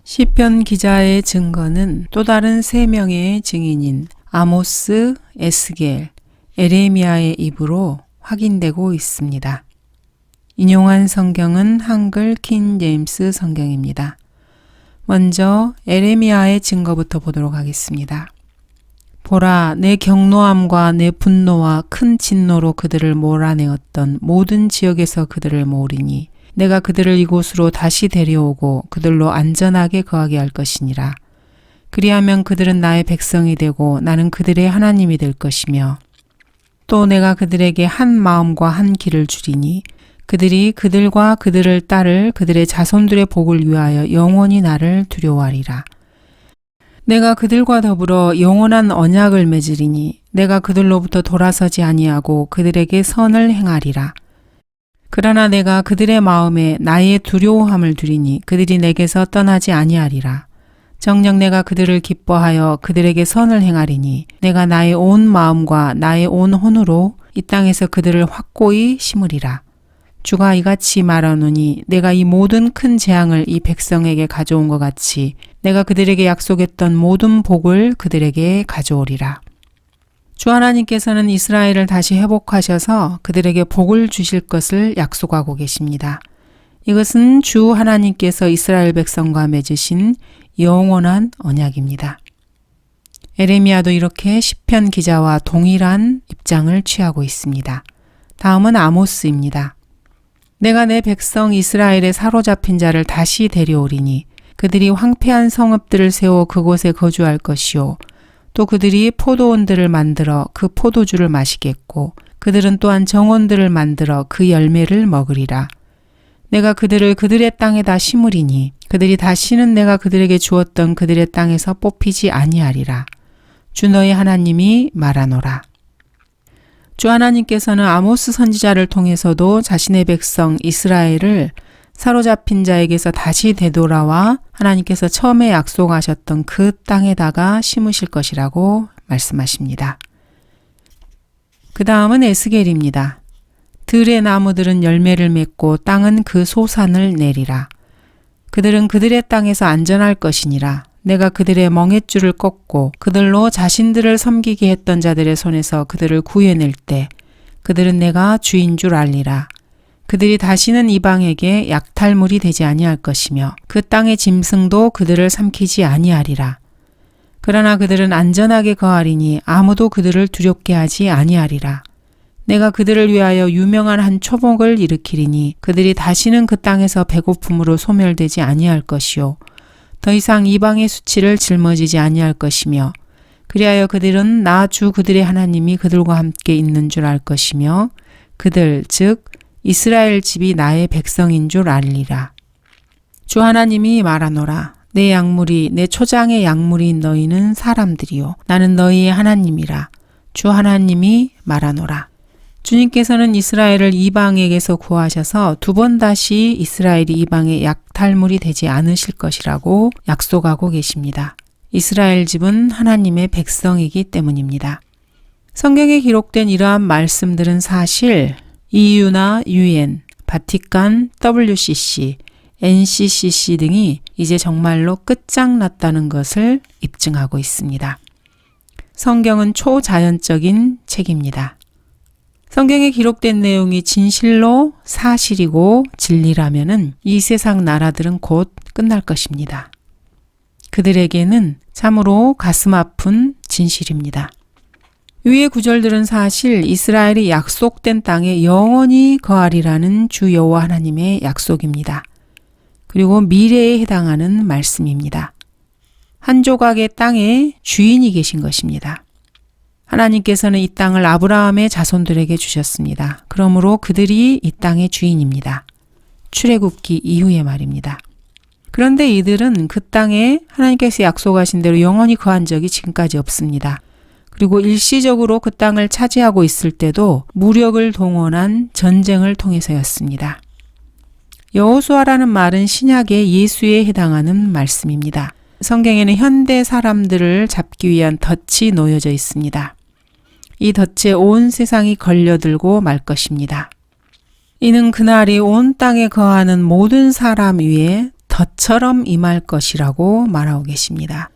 시편 기자의 증거는 또 다른 세 명의 증인인 아모스, 에스겔, 에레미야의 입으로 확인되고 있습니다. 인용한 성경은 한글 킹 제임스 성경입니다. 먼저 에레미야의 증거부터 보도록 하겠습니다. 보라, 내 경노함과 내 분노와 큰 진노로 그들을 몰아내었던 모든 지역에서 그들을 모으리니 내가 그들을 이곳으로 다시 데려오고 그들로 안전하게 거하게 할 것이니라. 그리하면 그들은 나의 백성이 되고 나는 그들의 하나님이 될 것이며 또 내가 그들에게 한 마음과 한 길을 주리니 그들이 그들과 그들을 따를 그들의 자손들의 복을 위하여 영원히 나를 두려워하리라. 내가 그들과 더불어 영원한 언약을 맺으리니 내가 그들로부터 돌아서지 아니하고 그들에게 선을 행하리라. 그러나 내가 그들의 마음에 나의 두려워함을 두리니 그들이 내게서 떠나지 아니하리라. 정녕 내가 그들을 기뻐하여 그들에게 선을 행하리니 내가 나의 온 마음과 나의 온 혼으로 이 땅에서 그들을 확고히 심으리라. 주가 이같이 말하노니 내가 이 모든 큰 재앙을 이 백성에게 가져온 것 같이 내가 그들에게 약속했던 모든 복을 그들에게 가져오리라. 주 하나님께서는 이스라엘을 다시 회복하셔서 그들에게 복을 주실 것을 약속하고 계십니다. 이것은 주 하나님께서 이스라엘 백성과 맺으신 영원한 언약입니다. 에레미야도 이렇게 시편 기자와 동일한 입장을 취하고 있습니다. 다음은 아모스입니다. 내가 내 백성 이스라엘에 사로잡힌 자를 다시 데려오리니 그들이 황폐한 성읍들을 세워 그곳에 거주할 것이요 또 그들이 포도원들을 만들어 그 포도주를 마시겠고 그들은 또한 정원들을 만들어 그 열매를 먹으리라. 내가 그들을 그들의 땅에다 심으리니 그들이 다시는 내가 그들에게 주었던 그들의 땅에서 뽑히지 아니하리라. 주 너의 하나님이 말하노라. 주 하나님께서는 아모스 선지자를 통해서도 자신의 백성 이스라엘을 사로잡힌 자에게서 다시 되돌아와 하나님께서 처음에 약속하셨던 그 땅에다가 심으실 것이라고 말씀하십니다. 그 다음은 에스겔입니다. 들의 나무들은 열매를 맺고 땅은 그 소산을 내리라. 그들은 그들의 땅에서 안전할 것이니라. 내가 그들의 멍에줄을 꺾고 그들로 자신들을 섬기게 했던 자들의 손에서 그들을 구해낼 때 그들은 내가 주인 줄 알리라. 그들이 다시는 이방에게 약탈물이 되지 아니할 것이며 그 땅의 짐승도 그들을 삼키지 아니하리라. 그러나 그들은 안전하게 거하리니 아무도 그들을 두렵게 하지 아니하리라. 내가 그들을 위하여 유명한 한 초목을 일으키리니 그들이 다시는 그 땅에서 배고픔으로 소멸되지 아니할 것이요 더 이상 이방의 수치를 짊어지지 아니할 것이며 그리하여 그들은 나 주 그들의 하나님이 그들과 함께 있는 줄 알 것이며 그들 즉 이스라엘 집이 나의 백성인 줄 알리라. 주 하나님이 말하노라. 내 약물이 내 초장의 약물인 너희는 사람들이요 나는 너희의 하나님이라. 주 하나님이 말하노라. 주님께서는 이스라엘을 이방에게서 구하셔서 두 번 다시 이스라엘이 이방의 약탈물이 되지 않으실 것이라고 약속하고 계십니다. 이스라엘 집은 하나님의 백성이기 때문입니다. 성경에 기록된 이러한 말씀들은 사실 EU나 UN, 바티칸, WCC, NCCC 등이 이제 정말로 끝장났다는 것을 입증하고 있습니다. 성경은 초자연적인 책입니다. 성경에 기록된 내용이 진실로 사실이고 진리라면은 이 세상 나라들은 곧 끝날 것입니다. 그들에게는 참으로 가슴 아픈 진실입니다. 위의 구절들은 사실 이스라엘이 약속된 땅에 영원히 거하리라는 주 여호와 하나님의 약속입니다. 그리고 미래에 해당하는 말씀입니다. 한 조각의 땅에 주인이 계신 것입니다. 하나님께서는 이 땅을 아브라함의 자손들에게 주셨습니다. 그러므로 그들이 이 땅의 주인입니다. 출애굽기 이후의 말입니다. 그런데 이들은 그 땅에 하나님께서 약속하신 대로 영원히 거한 적이 지금까지 없습니다. 그리고 일시적으로 그 땅을 차지하고 있을 때도 무력을 동원한 전쟁을 통해서였습니다. 여호수아라는 말은 신약의 예수에 해당하는 말씀입니다. 성경에는 현대 사람들을 잡기 위한 덫이 놓여져 있습니다. 이 덫에 온 세상이 걸려들고 말 것입니다. 이는 그날이 온 땅에 거하는 모든 사람 위에 덫처럼 임할 것이라고 말하고 계십니다.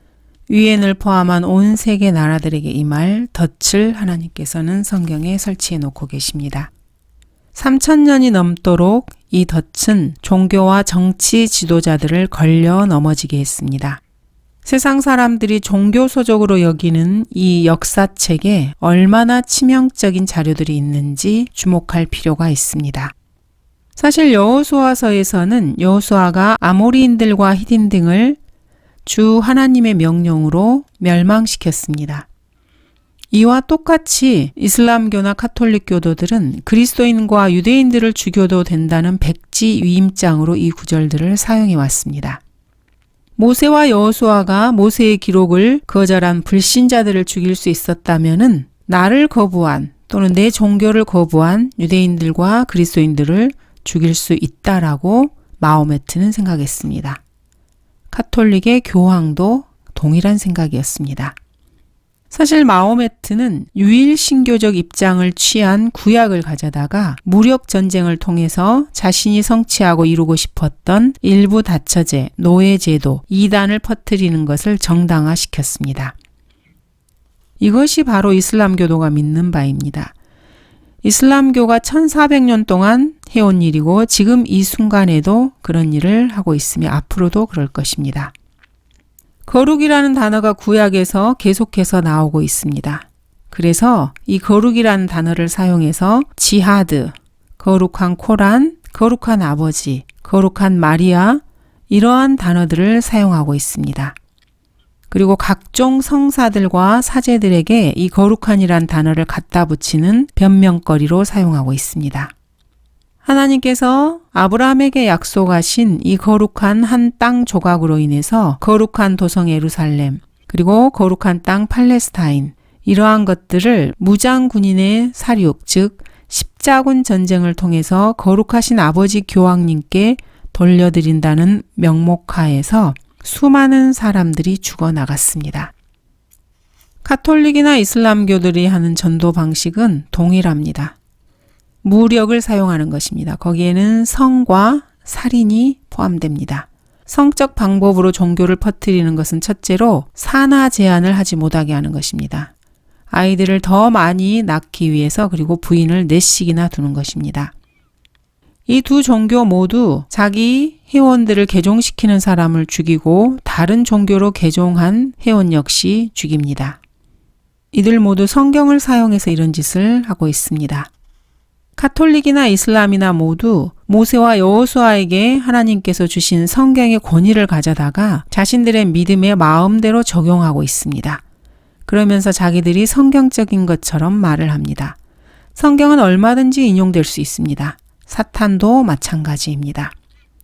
유엔을 포함한 온 세계 나라들에게 임할 덫을 하나님께서는 성경에 설치해 놓고 계십니다. 3000년이 넘도록 이 덫은 종교와 정치 지도자들을 걸려 넘어지게 했습니다. 세상 사람들이 종교소적으로 여기는 이 역사책에 얼마나 치명적인 자료들이 있는지 주목할 필요가 있습니다. 사실 여호수아서에서는 여호수아가 아모리인들과 히딘 등을 주 하나님의 명령으로 멸망시켰습니다. 이와 똑같이 이슬람교나 카톨릭 교도들은 그리스도인과 유대인들을 죽여도 된다는 백지 위임장으로 이 구절들을 사용해 왔습니다. 모세와 여호수아가 모세의 기록을 거절한 불신자들을 죽일 수 있었다면은 나를 거부한 또는 내 종교를 거부한 유대인들과 그리스도인들을 죽일 수 있다라고 마호메트는 생각했습니다. 카톨릭의 교황도 동일한 생각이었습니다. 사실 마호메트는 유일 신교적 입장을 취한 구약을 가져다가 무력 전쟁을 통해서 자신이 성취하고 이루고 싶었던 일부 다처제, 노예제도, 이단을 퍼뜨리는 것을 정당화시켰습니다. 이것이 바로 이슬람교도가 믿는 바입니다. 이슬람교가 1400년 동안 해온 일이고 지금 이 순간에도 그런 일을 하고 있으며 앞으로도 그럴 것입니다. 거룩이라는 단어가 구약에서 계속해서 나오고 있습니다. 그래서 이 거룩이라는 단어를 사용해서 지하드, 거룩한 코란, 거룩한 아버지, 거룩한 마리아 이러한 단어들을 사용하고 있습니다. 그리고 각종 성사들과 사제들에게 이 거룩한이란 단어를 갖다 붙이는 변명거리로 사용하고 있습니다. 하나님께서 아브라함에게 약속하신 이 거룩한 한 땅 조각으로 인해서 거룩한 도성 예루살렘, 그리고 거룩한 땅 팔레스타인, 이러한 것들을 무장 군인의 사륙, 즉 십자군 전쟁을 통해서 거룩하신 아버지 교황님께 돌려드린다는 명목하에서 수많은 사람들이 죽어나갔습니다. 카톨릭이나 이슬람교들이 하는 전도 방식은 동일합니다. 무력을 사용하는 것입니다. 거기에는 성과 살인이 포함됩니다. 성적 방법으로 종교를 퍼뜨리는 것은 첫째로 산하 제한을 하지 못하게 하는 것입니다. 아이들을 더 많이 낳기 위해서 그리고 부인을 4씩이나 두는 것입니다. 이 두 종교 모두 자기 회원들을 개종시키는 사람을 죽이고 다른 종교로 개종한 회원 역시 죽입니다. 이들 모두 성경을 사용해서 이런 짓을 하고 있습니다. 카톨릭이나 이슬람이나 모두 모세와 여호수아에게 하나님께서 주신 성경의 권위를 가져다가 자신들의 믿음에 마음대로 적용하고 있습니다. 그러면서 자기들이 성경적인 것처럼 말을 합니다. 성경은 얼마든지 인용될 수 있습니다. 사탄도 마찬가지입니다.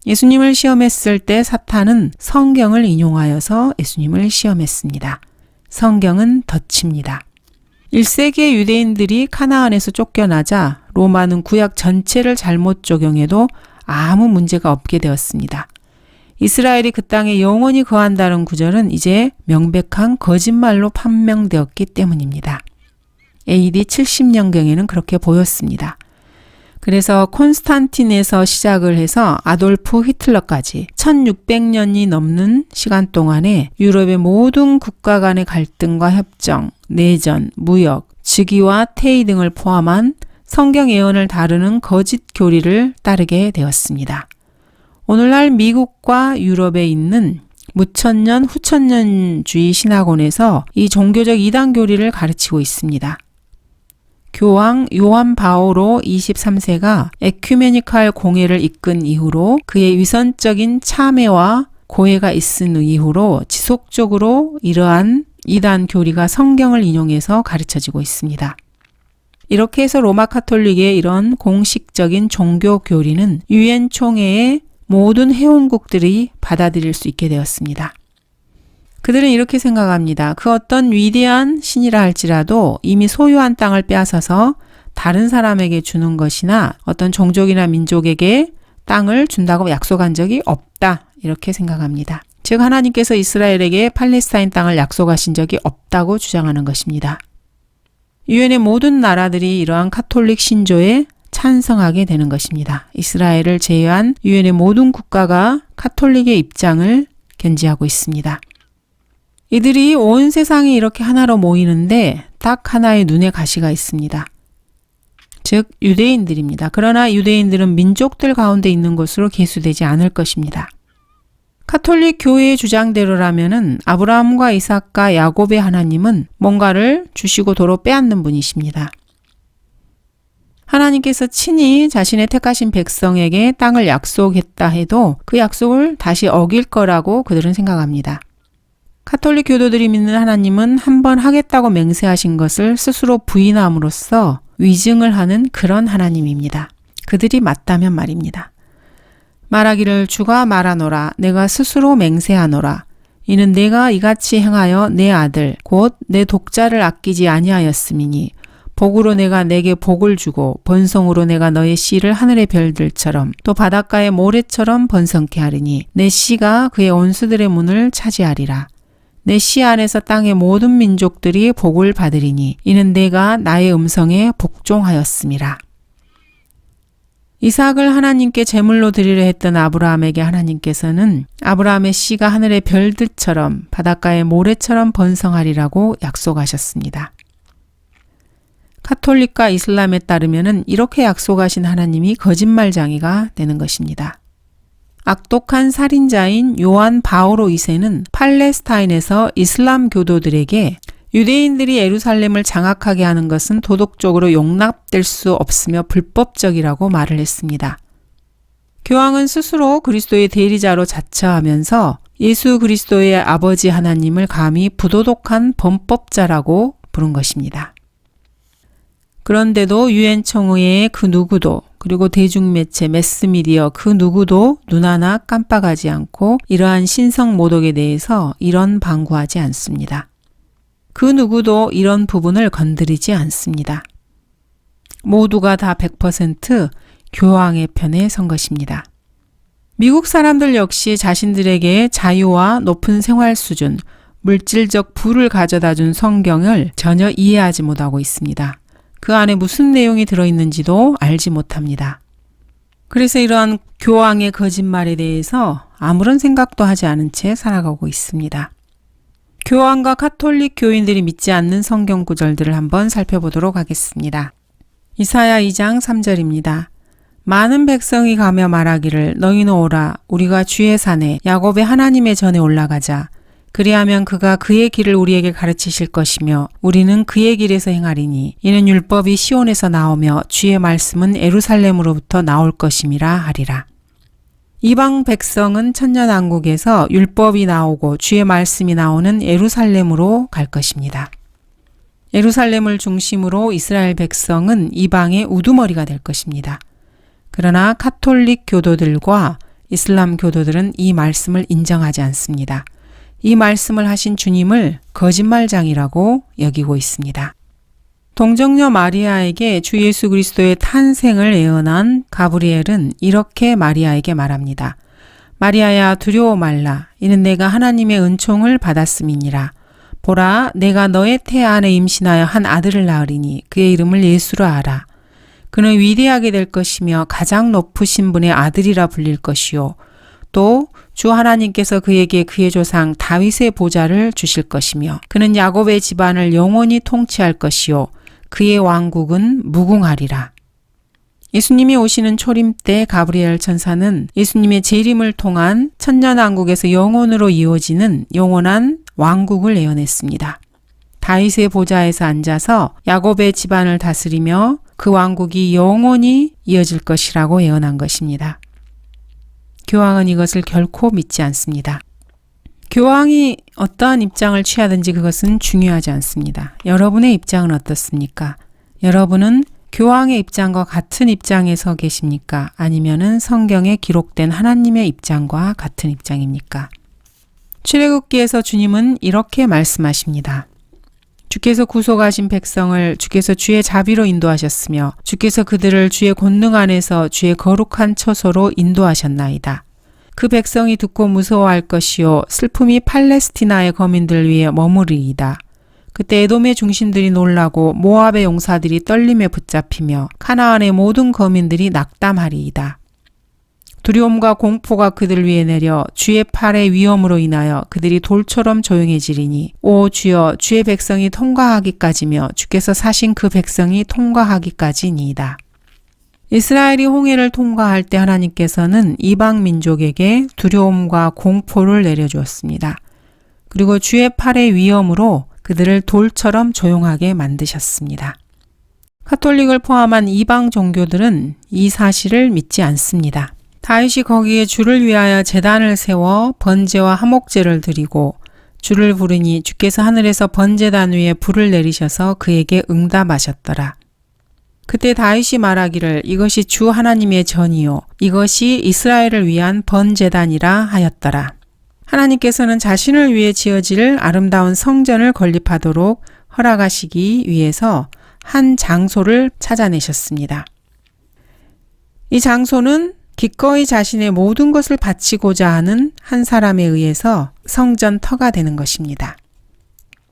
예수님을 시험했을 때 사탄은 성경을 인용하여서 예수님을 시험했습니다. 성경은 덫입니다. 1세기의 유대인들이 카나안에서 쫓겨나자 로마는 구약 전체를 잘못 적용해도 아무 문제가 없게 되었습니다. 이스라엘이 그 땅에 영원히 거한다는 구절은 이제 명백한 거짓말로 판명되었기 때문입니다. AD 70년경에는 그렇게 보였습니다. 그래서 콘스탄틴에서 시작을 해서 아돌프 히틀러까지 1600년이 넘는 시간 동안에 유럽의 모든 국가 간의 갈등과 협정, 내전, 무역, 즉위와 퇴위 등을 포함한 성경 예언을 다루는 거짓 교리를 따르게 되었습니다. 오늘날 미국과 유럽에 있는 무천년, 후천년주의 신학원에서 이 종교적 이단 교리를 가르치고 있습니다. 교황 요한 바오로 23세가 에큐메니칼 공회를 이끈 이후로 그의 위선적인 참회와 고해가 있은 이후로 지속적으로 이러한 이단 교리가 성경을 인용해서 가르쳐지고 있습니다. 이렇게 해서 로마 카톨릭의 이런 공식적인 종교 교리는 유엔 총회의 모든 회원국들이 받아들일 수 있게 되었습니다. 그들은 이렇게 생각합니다. 그 어떤 위대한 신이라 할지라도 이미 소유한 땅을 빼앗아서 다른 사람에게 주는 것이나 어떤 종족이나 민족에게 땅을 준다고 약속한 적이 없다. 이렇게 생각합니다. 즉 하나님께서 이스라엘에게 팔레스타인 땅을 약속하신 적이 없다고 주장하는 것입니다. 유엔의 모든 나라들이 이러한 카톨릭 신조에 찬성하게 되는 것입니다. 이스라엘을 제외한 유엔의 모든 국가가 카톨릭의 입장을 견지하고 있습니다. 이들이 온 세상이 이렇게 하나로 모이는데 딱 하나의 눈에 가시가 있습니다. 즉 유대인들입니다. 그러나 유대인들은 민족들 가운데 있는 것으로 계수되지 않을 것입니다. 카톨릭 교회의 주장대로라면은 아브라함과 이삭과 야곱의 하나님은 뭔가를 주시고 도로 빼앗는 분이십니다. 하나님께서 친히 자신의 택하신 백성에게 땅을 약속했다 해도 그 약속을 다시 어길 거라고 그들은 생각합니다. 카톨릭 교도들이 믿는 하나님은 한번 하겠다고 맹세하신 것을 스스로 부인함으로써 위증을 하는 그런 하나님입니다. 그들이 맞다면 말입니다. 말하기를 주가 말하노라 내가 스스로 맹세하노라 이는 내가 이같이 행하여 내 아들 곧 내 독자를 아끼지 아니하였음이니 복으로 내가 내게 복을 주고 번성으로 내가 너의 씨를 하늘의 별들처럼 또 바닷가의 모래처럼 번성케 하리니 내 씨가 그의 원수들의 문을 차지하리라. 내 씨 안에서 땅의 모든 민족들이 복을 받으리니 이는 내가 나의 음성에 복종하였음이라. 이삭을 하나님께 제물로 드리려 했던 아브라함에게 하나님께서는 아브라함의 씨가 하늘의 별들처럼 바닷가의 모래처럼 번성하리라고 약속하셨습니다. 카톨릭과 이슬람에 따르면 이렇게 약속하신 하나님이 거짓말쟁이가 되는 것입니다. 악독한 살인자인 요한 바오로 2세는 팔레스타인에서 이슬람 교도들에게 유대인들이 예루살렘을 장악하게 하는 것은 도덕적으로 용납될 수 없으며 불법적이라고 말을 했습니다. 교황은 스스로 그리스도의 대리자로 자처하면서 예수 그리스도의 아버지 하나님을 감히 부도덕한 범법자라고 부른 것입니다. 그런데도 유엔 총회의 그 누구도 그리고 대중매체 매스미디어 그 누구도 눈 하나 깜빡하지 않고 이러한 신성 모독에 대해서 이런 방구하지 않습니다. 그 누구도 이런 부분을 건드리지 않습니다. 모두가 다 100% 교황의 편에 선 것입니다. 미국 사람들 역시 자신들에게 자유와 높은 생활 수준, 물질적 부를 가져다 준 성경을 전혀 이해하지 못하고 있습니다. 그 안에 무슨 내용이 들어있는지도 알지 못합니다. 그래서 이러한 교황의 거짓말에 대해서 아무런 생각도 하지 않은 채 살아가고 있습니다. 교황과 카톨릭 교인들이 믿지 않는 성경 구절들을 한번 살펴보도록 하겠습니다. 이사야 2장 3절입니다. 많은 백성이 가며 말하기를 너희는 오라 우리가 주의 산에 야곱의 하나님의 전에 올라가자. 그리하면 그가 그의 길을 우리에게 가르치실 것이며 우리는 그의 길에서 행하리니 이는 율법이 시온에서 나오며 주의 말씀은 예루살렘으로부터 나올 것임이라 하리라. 이방 백성은 천년왕국에서 율법이 나오고 주의 말씀이 나오는 예루살렘으로 갈 것입니다. 예루살렘을 중심으로 이스라엘 백성은 이방의 우두머리가 될 것입니다. 그러나 카톨릭 교도들과 이슬람 교도들은 이 말씀을 인정하지 않습니다. 이 말씀을 하신 주님을 거짓말장이라고 여기고 있습니다. 동정녀 마리아에게 주 예수 그리스도의 탄생을 예언한 가브리엘은 이렇게 마리아에게 말합니다. 마리아야 두려워 말라. 이는 내가 하나님의 은총을 받았음이니라. 보라 내가 너의 태 안에 임신하여 한 아들을 낳으리니 그의 이름을 예수라 하라. 그는 위대하게 될 것이며 가장 높으신 분의 아들이라 불릴 것이요. 또 주 하나님께서 그에게 그의 조상 다윗의 보좌를 주실 것이며 그는 야곱의 집안을 영원히 통치할 것이요. 그의 왕국은 무궁하리라. 예수님이 오시는 초림 때 가브리엘 천사는 예수님의 재림을 통한 천년왕국에서 영원으로 이어지는 영원한 왕국을 예언했습니다. 다윗의 보좌에서 앉아서 야곱의 집안을 다스리며 그 왕국이 영원히 이어질 것이라고 예언한 것입니다. 교황은 이것을 결코 믿지 않습니다. 교황이 어떠한 입장을 취하든지 그것은 중요하지 않습니다. 여러분의 입장은 어떻습니까? 여러분은 교황의 입장과 같은 입장에 서 계십니까? 아니면은 성경에 기록된 하나님의 입장과 같은 입장입니까? 출애굽기에서 주님은 이렇게 말씀하십니다. 주께서 구속하신 백성을 주께서 주의 자비로 인도하셨으며 주께서 그들을 주의 권능 안에서 주의 거룩한 처소로 인도하셨나이다. 그 백성이 듣고 무서워할 것이요 슬픔이 팔레스티나의 거민들 위에 머무르리이다. 그때 에돔의 중심들이 놀라고 모압의 용사들이 떨림에 붙잡히며 가나안의 모든 거민들이 낙담하리이다. 두려움과 공포가 그들 위에 내려 주의 팔의 위엄으로 인하여 그들이 돌처럼 조용해지리니 오 주여 주의 백성이 통과하기까지며 주께서 사신 그 백성이 통과하기까지니이다. 이스라엘이 홍해를 통과할 때 하나님께서는 이방 민족에게 두려움과 공포를 내려주었습니다. 그리고 주의 팔의 위엄으로 그들을 돌처럼 조용하게 만드셨습니다. 카톨릭을 포함한 이방 종교들은 이 사실을 믿지 않습니다. 다윗이 거기에 주를 위하여 제단을 세워 번제와 화목제를 드리고 주를 부르니 주께서 하늘에서 번제단 위에 불을 내리셔서 그에게 응답하셨더라. 그때 다윗이 말하기를 이것이 주 하나님의 전이요 이것이 이스라엘을 위한 번제단이라 하였더라. 하나님께서는 자신을 위해 지어질 아름다운 성전을 건립하도록 허락하시기 위해서 한 장소를 찾아내셨습니다. 이 장소는 기꺼이 자신의 모든 것을 바치고자 하는 한 사람에 의해서 성전터가 되는 것입니다.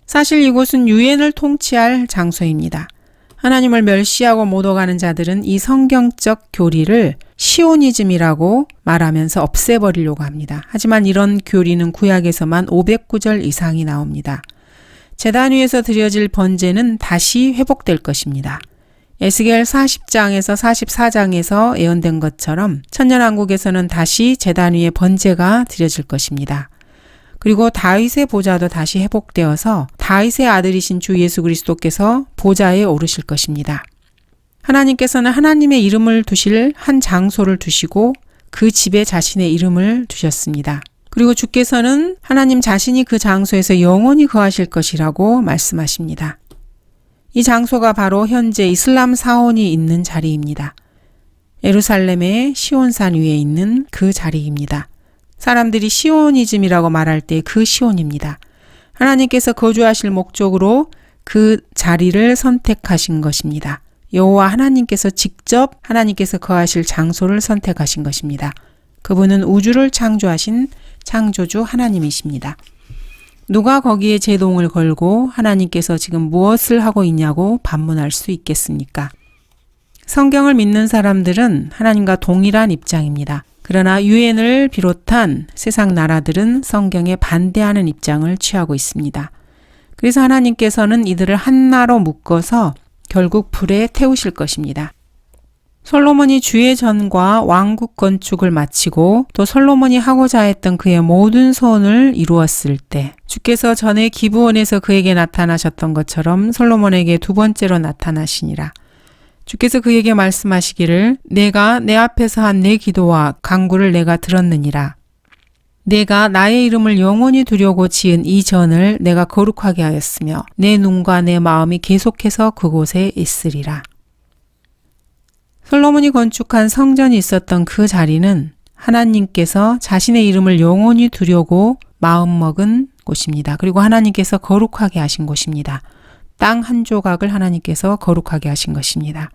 사실 이곳은 유엔을 통치할 장소입니다. 하나님을 멸시하고 못 오가는 자들은 이 성경적 교리를 시오니즘이라고 말하면서 없애버리려고 합니다. 하지만 이런 교리는 구약에서만 500구절 이상이 나옵니다. 제단 위에서 드려질 번제는 다시 회복될 것입니다. 에스겔 40장에서 44장에서 예언된 것처럼 천년왕국에서는 다시 제단 위에 번제가 드려질 것입니다. 그리고 다윗의 보좌도 다시 회복되어서 다윗의 아들이신 주 예수 그리스도께서 보좌에 오르실 것입니다. 하나님께서는 하나님의 이름을 두실 한 장소를 두시고 그 집에 자신의 이름을 두셨습니다. 그리고 주께서는 하나님 자신이 그 장소에서 영원히 거하실 것이라고 말씀하십니다. 이 장소가 바로 현재 이슬람 사원이 있는 자리입니다. 예루살렘의 시온산 위에 있는 그 자리입니다. 사람들이 시오니즘이라고 말할 때 그 시온입니다. 하나님께서 거주하실 목적으로 그 자리를 선택하신 것입니다. 여호와 하나님께서 직접 하나님께서 거하실 장소를 선택하신 것입니다. 그분은 우주를 창조하신 창조주 하나님이십니다. 누가 거기에 제동을 걸고 하나님께서 지금 무엇을 하고 있냐고 반문할 수 있겠습니까? 성경을 믿는 사람들은 하나님과 동일한 입장입니다. 그러나 유엔을 비롯한 세상 나라들은 성경에 반대하는 입장을 취하고 있습니다. 그래서 하나님께서는 이들을 한나로 묶어서 결국 불에 태우실 것입니다. 솔로몬이 주의 전과 왕국 건축을 마치고 또 솔로몬이 하고자 했던 그의 모든 소원을 이루었을 때 주께서 전에 기브온에서 그에게 나타나셨던 것처럼 솔로몬에게 두 번째로 나타나시니라. 주께서 그에게 말씀하시기를 내가 내 앞에서 한 내 기도와 간구를 내가 들었느니라. 내가 나의 이름을 영원히 두려고 지은 이 전을 내가 거룩하게 하였으며 내 눈과 내 마음이 계속해서 그곳에 있으리라. 솔로몬이 건축한 성전이 있었던 그 자리는 하나님께서 자신의 이름을 영원히 두려고 마음먹은 곳입니다. 그리고 하나님께서 거룩하게 하신 곳입니다. 땅 한 조각을 하나님께서 거룩하게 하신 것입니다.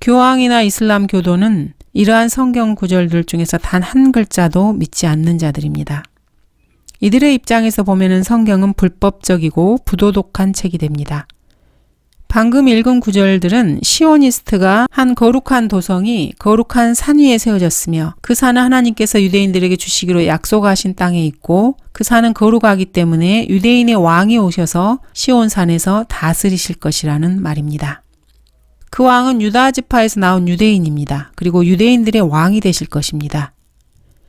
교황이나 이슬람 교도는 이러한 성경 구절들 중에서 단 한 글자도 믿지 않는 자들입니다. 이들의 입장에서 보면은 성경은 불법적이고 부도덕한 책이 됩니다. 방금 읽은 구절들은 시오니스트가 한 거룩한 도성이 거룩한 산 위에 세워졌으며 그 산은 하나님께서 유대인들에게 주시기로 약속하신 땅에 있고 그 산은 거룩하기 때문에 유대인의 왕이 오셔서 시온산에서 다스리실 것이라는 말입니다. 그 왕은 유다 지파에서 나온 유대인입니다. 그리고 유대인들의 왕이 되실 것입니다.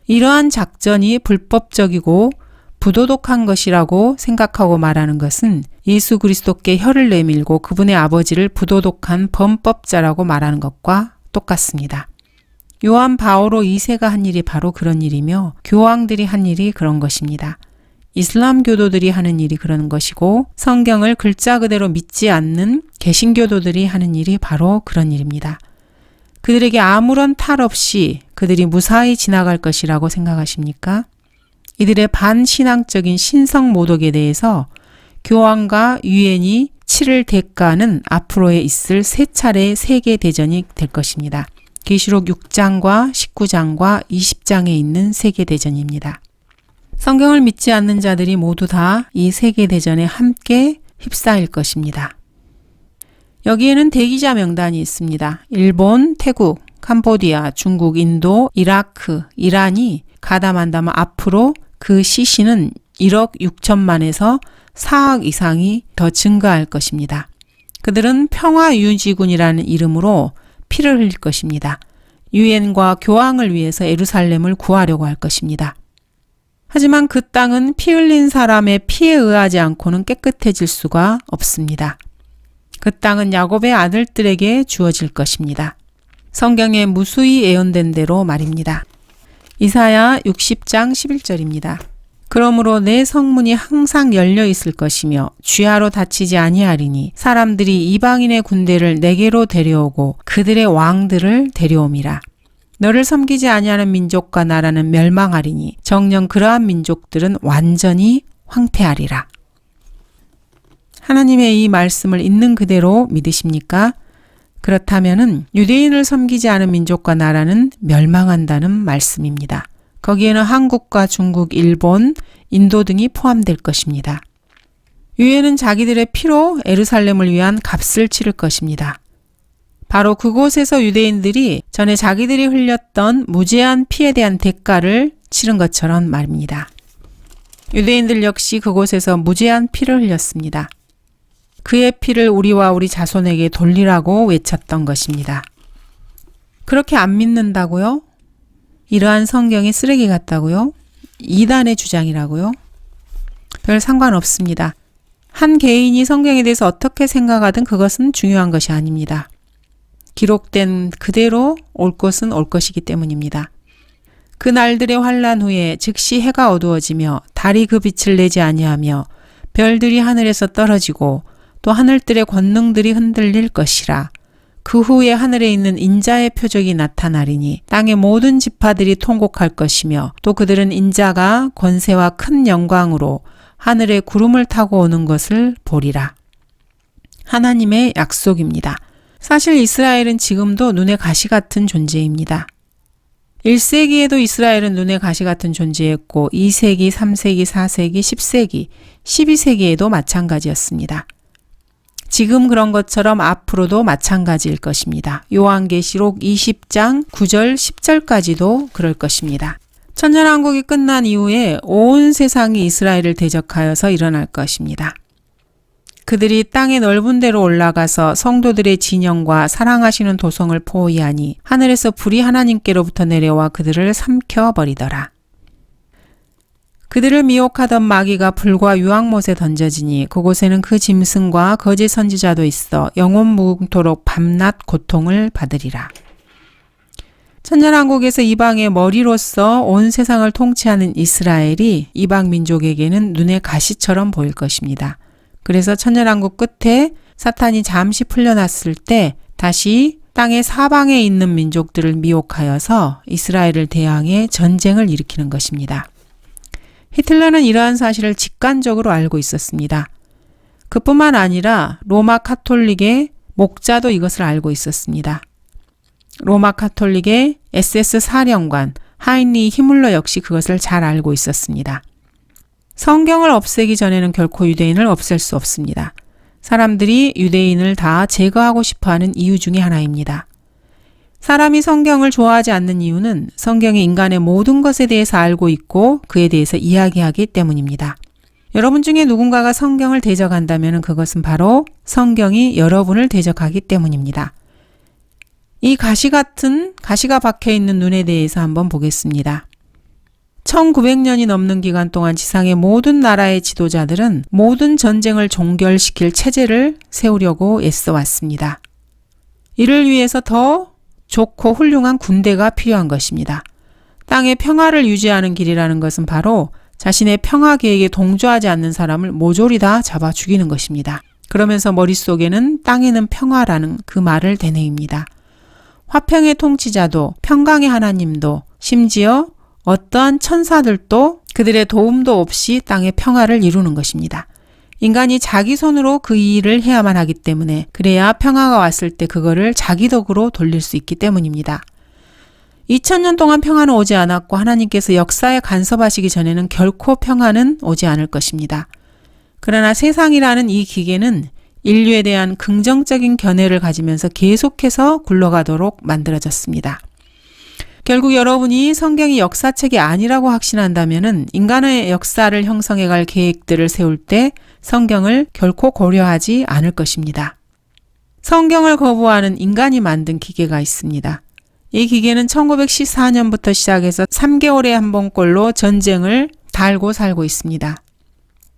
이러한 작전이 불법적이고 부도덕한 것이라고 생각하고 말하는 것은 예수 그리스도께 혀를 내밀고 그분의 아버지를 부도덕한 범법자라고 말하는 것과 똑같습니다. 요한 바오로 2세가 한 일이 바로 그런 일이며 교황들이 한 일이 그런 것입니다. 이슬람 교도들이 하는 일이 그런 것이고 성경을 글자 그대로 믿지 않는 개신교도들이 하는 일이 바로 그런 일입니다. 그들에게 아무런 탈 없이 그들이 무사히 지나갈 것이라고 생각하십니까? 이들의 반신앙적인 신성 모독에 대해서 교황과 유엔이 치를 대가는 앞으로에 있을 세 차례의 세계대전이 될 것입니다. 계시록 6장과 19장과 20장에 있는 세계대전입니다. 성경을 믿지 않는 자들이 모두 다 이 세계대전에 함께 휩싸일 것입니다. 여기에는 대기자 명단이 있습니다. 일본, 태국, 캄보디아, 중국, 인도, 이라크, 이란이 가담한다면 앞으로 그 시신은 1억 6천만에서 4억 이상이 더 증가할 것입니다. 그들은 평화유지군이라는 이름으로 피를 흘릴 것입니다. 유엔과 교황을 위해서 예루살렘을 구하려고 할 것입니다. 하지만 그 땅은 피 흘린 사람의 피에 의하지 않고는 깨끗해질 수가 없습니다. 그 땅은 야곱의 아들들에게 주어질 것입니다. 성경에 무수히 예언된 대로 말입니다. 이사야 60장 11절입니다. 그러므로 내 성문이 항상 열려 있을 것이며 쥐하로 닫히지 아니하리니 사람들이 이방인의 군대를 내게로 데려오고 그들의 왕들을 데려옴이라. 너를 섬기지 아니하는 민족과 나라는 멸망하리니 정녕 그러한 민족들은 완전히 황폐하리라. 하나님의 이 말씀을 있는 그대로 믿으십니까? 그렇다면은 유대인을 섬기지 않은 민족과 나라는 멸망한다는 말씀입니다. 거기에는 한국과 중국, 일본, 인도 등이 포함될 것입니다. 유엔은 자기들의 피로 예루살렘을 위한 값을 치를 것입니다. 바로 그곳에서 유대인들이 전에 자기들이 흘렸던 무제한 피에 대한 대가를 치른 것처럼 말입니다. 유대인들 역시 그곳에서 무제한 피를 흘렸습니다. 그의 피를 우리와 우리 자손에게 돌리라고 외쳤던 것입니다. 그렇게 안 믿는다고요? 이러한 성경이 쓰레기 같다고요? 이단의 주장이라고요? 별 상관없습니다. 한 개인이 성경에 대해서 어떻게 생각하든 그것은 중요한 것이 아닙니다. 기록된 그대로 올 것은 올 것이기 때문입니다. 그 날들의 환란 후에 즉시 해가 어두워지며 달이 그 빛을 내지 아니하며 별들이 하늘에서 떨어지고 또 하늘들의 권능들이 흔들릴 것이라. 그 후에 하늘에 있는 인자의 표적이 나타나리니 땅의 모든 지파들이 통곡할 것이며 또 그들은 인자가 권세와 큰 영광으로 하늘에 구름을 타고 오는 것을 보리라. 하나님의 약속입니다. 사실 이스라엘은 지금도 눈의 가시 같은 존재입니다. 1세기에도 이스라엘은 눈의 가시 같은 존재였고 2세기, 3세기, 4세기, 10세기, 12세기에도 마찬가지였습니다. 지금 그런 것처럼 앞으로도 마찬가지일 것입니다. 요한계시록 20장 9절 10절까지도 그럴 것입니다. 천년왕국이 끝난 이후에 온 세상이 이스라엘을 대적하여서 일어날 것입니다. 그들이 땅의 넓은 데로 올라가서 성도들의 진영과 사랑하시는 도성을 포위하니 하늘에서 불이 하나님께로부터 내려와 그들을 삼켜버리더라. 그들을 미혹하던 마귀가 불과 유황못에 던져지니 그곳에는 그 짐승과 거짓 선지자도 있어 영원 무궁토록 밤낮 고통을 받으리라. 천년왕국에서 이방의 머리로서 온 세상을 통치하는 이스라엘이 이방 민족에게는 눈의 가시처럼 보일 것입니다. 그래서 천년왕국 끝에 사탄이 잠시 풀려났을 때 다시 땅의 사방에 있는 민족들을 미혹하여서 이스라엘을 대항해 전쟁을 일으키는 것입니다. 히틀러는 이러한 사실을 직관적으로 알고 있었습니다. 그뿐만 아니라 로마 카톨릭의 목자도 이것을 알고 있었습니다. 로마 카톨릭의 SS 사령관 하인리 히물러 역시 그것을 잘 알고 있었습니다. 성경을 없애기 전에는 결코 유대인을 없앨 수 없습니다. 사람들이 유대인을 다 제거하고 싶어하는 이유 중에 하나입니다. 사람이 성경을 좋아하지 않는 이유는 성경이 인간의 모든 것에 대해서 알고 있고 그에 대해서 이야기하기 때문입니다. 여러분 중에 누군가가 성경을 대적한다면 그것은 바로 성경이 여러분을 대적하기 때문입니다. 이 가시가 박혀있는 눈에 대해서 한번 보겠습니다. 1900년이 넘는 기간 동안 지상의 모든 나라의 지도자들은 모든 전쟁을 종결시킬 체제를 세우려고 애써왔습니다. 이를 위해서 더 좋고 훌륭한 군대가 필요한 것입니다. 땅의 평화를 유지하는 길이라는 것은 바로 자신의 평화 계획에 동조하지 않는 사람을 모조리 다 잡아 죽이는 것입니다. 그러면서 머릿속에는 땅에는 평화라는 그 말을 되뇌입니다. 화평의 통치자도 평강의 하나님도 심지어 어떠한 천사들도 그들의 도움도 없이 땅의 평화를 이루는 것입니다. 인간이 자기 손으로 그 일을 해야만 하기 때문에 그래야 평화가 왔을 때 그거를 자기 덕으로 돌릴 수 있기 때문입니다. 2000년 동안 평화는 오지 않았고 하나님께서 역사에 간섭하시기 전에는 결코 평화는 오지 않을 것입니다. 그러나 세상이라는 이 기계는 인류에 대한 긍정적인 견해를 가지면서 계속해서 굴러가도록 만들어졌습니다. 결국 여러분이 성경이 역사책이 아니라고 확신한다면 인간의 역사를 형성해갈 계획들을 세울 때 성경을 결코 고려하지 않을 것입니다. 성경을 거부하는 인간이 만든 기계가 있습니다. 이 기계는 1914년부터 시작해서 3개월에 한 번꼴로 전쟁을 달고 살고 있습니다.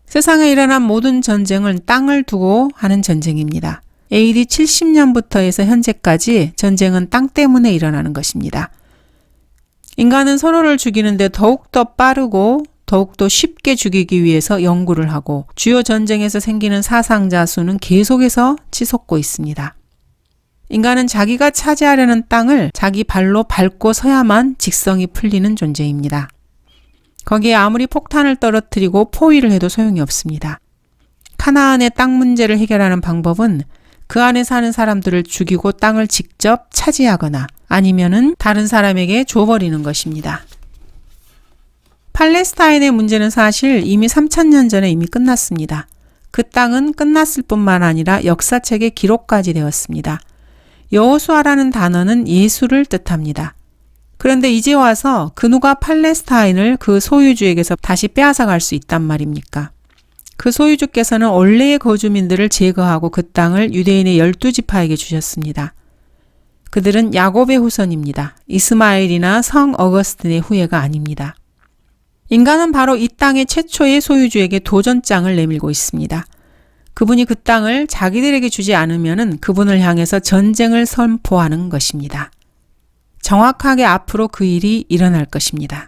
세상에 일어난 모든 전쟁은 땅을 두고 하는 전쟁입니다. AD 70년부터 해서 현재까지 전쟁은 땅 때문에 일어나는 것입니다. 인간은 서로를 죽이는데 더욱더 빠르고 더욱더 쉽게 죽이기 위해서 연구를 하고 주요 전쟁에서 생기는 사상자 수는 계속해서 치솟고 있습니다. 인간은 자기가 차지하려는 땅을 자기 발로 밟고 서야만 직성이 풀리는 존재입니다. 거기에 아무리 폭탄을 떨어뜨리고 포위를 해도 소용이 없습니다. 카나안의 땅 문제를 해결하는 방법은 그 안에 사는 사람들을 죽이고 땅을 직접 차지하거나 아니면은 다른 사람에게 줘버리는 것입니다. 팔레스타인의 문제는 사실 이미 3000년 전에 이미 끝났습니다. 그 땅은 끝났을 뿐만 아니라 역사책에 기록까지 되었습니다. 여호수아라는 단어는 예수를 뜻합니다. 그런데 이제 와서 그 누가 팔레스타인을 그 소유주에게서 다시 빼앗아갈 수 있단 말입니까? 그 소유주께서는 원래의 거주민들을 제거하고 그 땅을 유대인의 12지파에게 주셨습니다. 그들은 야곱의 후손입니다. 이스마엘이나 성 어거스틴의 후예가 아닙니다. 인간은 바로 이 땅의 최초의 소유주에게 도전장을 내밀고 있습니다. 그분이 그 땅을 자기들에게 주지 않으면 그분을 향해서 전쟁을 선포하는 것입니다. 정확하게 앞으로 그 일이 일어날 것입니다.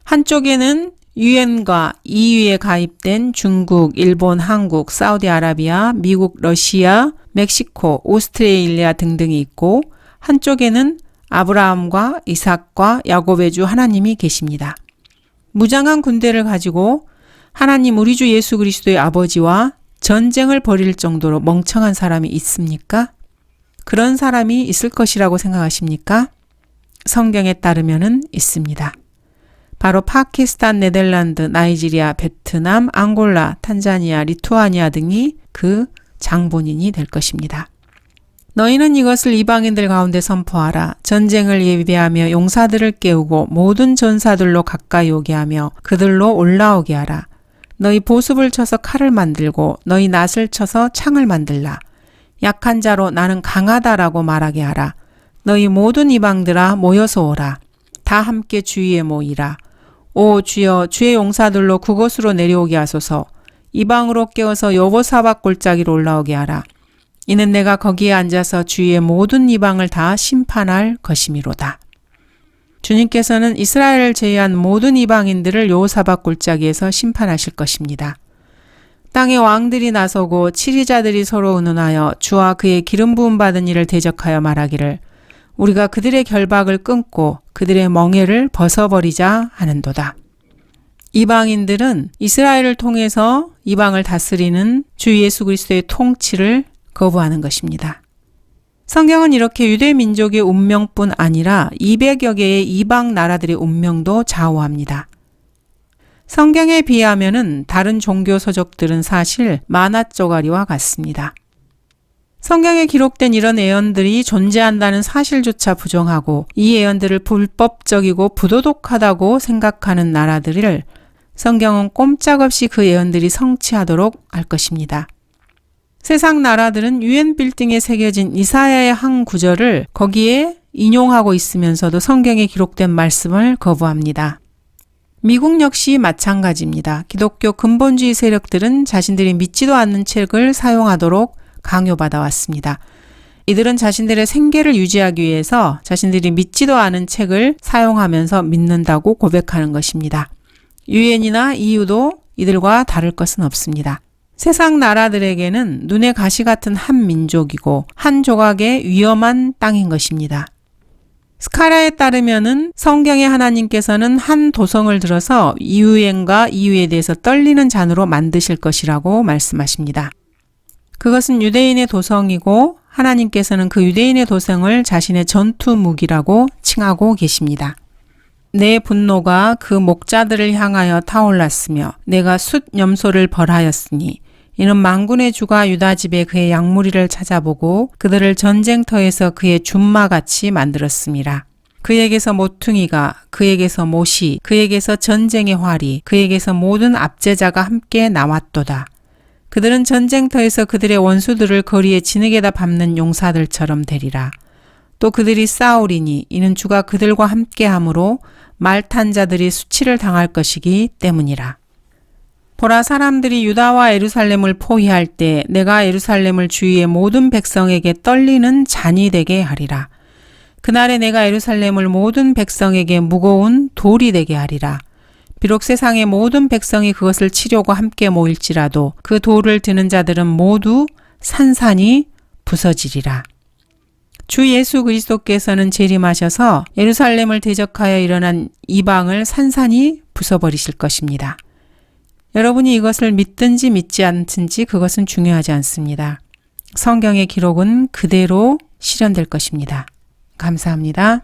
한쪽에는 유엔과 EU에 가입된 중국, 일본, 한국, 사우디아라비아, 미국, 러시아, 멕시코, 오스트레일리아 등등이 있고 한쪽에는 아브라함과 이삭과 야곱의 주 하나님이 계십니다. 무장한 군대를 가지고 하나님 우리 주 예수 그리스도의 아버지와 전쟁을 벌일 정도로 멍청한 사람이 있습니까? 그런 사람이 있을 것이라고 생각하십니까? 성경에 따르면은 있습니다. 바로 파키스탄, 네덜란드, 나이지리아, 베트남, 앙골라, 탄자니아, 리투아니아 등이 그 장본인이 될 것입니다. 너희는 이것을 이방인들 가운데 선포하라. 전쟁을 예비하며 용사들을 깨우고 모든 전사들로 가까이 오게 하며 그들로 올라오게 하라. 너희 보습을 쳐서 칼을 만들고 너희 낫을 쳐서 창을 만들라. 약한 자로 나는 강하다라고 말하게 하라. 너희 모든 이방들아 모여서 오라. 다 함께 주위에 모이라. 오 주여 주의 용사들로 그곳으로 내려오게 하소서. 이방으로 깨어서 여호사밧 골짜기로 올라오게 하라. 이는 내가 거기에 앉아서 주위의 모든 이방을 다 심판할 것이미로다. 주님께서는 이스라엘을 제외한 모든 이방인들을 여호사밧 골짜기에서 심판하실 것입니다. 땅의 왕들이 나서고 치리자들이 서로 의논하여 주와 그의 기름 부음 받은 이를 대적하여 말하기를 우리가 그들의 결박을 끊고 그들의 멍에를 벗어버리자 하는도다. 이방인들은 이스라엘을 통해서 이방을 다스리는 주 예수 그리스도의 통치를 거부하는 것입니다. 성경은 이렇게 유대 민족의 운명뿐 아니라 200여 개의 이방 나라들의 운명도 좌우합니다. 성경에 비하면은 다른 종교 서적들은 사실 만화 쪼가리와 같습니다. 성경에 기록된 이런 예언들이 존재한다는 사실조차 부정하고 이 예언들을 불법적이고 부도덕하다고 생각하는 나라들을 성경은 꼼짝없이 그 예언들이 성취하도록 할 것입니다. 세상 나라들은 유엔 빌딩에 새겨진 이사야의 한 구절을 거기에 인용하고 있으면서도 성경에 기록된 말씀을 거부합니다. 미국 역시 마찬가지입니다. 기독교 근본주의 세력들은 자신들이 믿지도 않는 책을 사용하도록 강요받아 왔습니다. 이들은 자신들의 생계를 유지하기 위해서 자신들이 믿지도 않은 책을 사용하면서 믿는다고 고백하는 것입니다. 유엔이나 EU도 이들과 다를 것은 없습니다. 세상 나라들에게는 눈의 가시 같은 한 민족이고 한 조각의 위험한 땅인 것입니다. 스카랴에 따르면은 성경의 하나님께서는 한 도성을 들어서 유엔과 EU에 대해서 떨리는 잔으로 만드실 것이라고 말씀하십니다. 그것은 유대인의 도성이고 하나님께서는 그 유대인의 도성을 자신의 전투 무기라고 칭하고 계십니다. 내 분노가 그 목자들을 향하여 타올랐으며 내가 숫 염소를 벌하였으니 이는 만군의 주가 유다 집에 그의 양무리를 찾아보고 그들을 전쟁터에서 그의 준마같이 만들었음이라. 그에게서 모퉁이가, 그에게서 못이, 그에게서 전쟁의 활이, 그에게서 모든 압제자가 함께 나왔도다. 그들은 전쟁터에서 그들의 원수들을 거리에 진흙에다 밟는 용사들처럼 되리라. 또 그들이 싸우리니 이는 주가 그들과 함께하므로 말탄 자들이 수치를 당할 것이기 때문이라. 보라, 사람들이 유다와 예루살렘을 포위할 때 내가 예루살렘을 주위의 모든 백성에게 떨리는 잔이 되게 하리라. 그날에 내가 예루살렘을 모든 백성에게 무거운 돌이 되게 하리라. 비록 세상의 모든 백성이 그것을 치려고 함께 모일지라도 그 돌을 드는 자들은 모두 산산이 부서지리라. 주 예수 그리스도께서는 재림하셔서 예루살렘을 대적하여 일어난 이방을 산산이 부숴버리실 것입니다. 여러분이 이것을 믿든지 믿지 않든지 그것은 중요하지 않습니다. 성경의 기록은 그대로 실현될 것입니다. 감사합니다.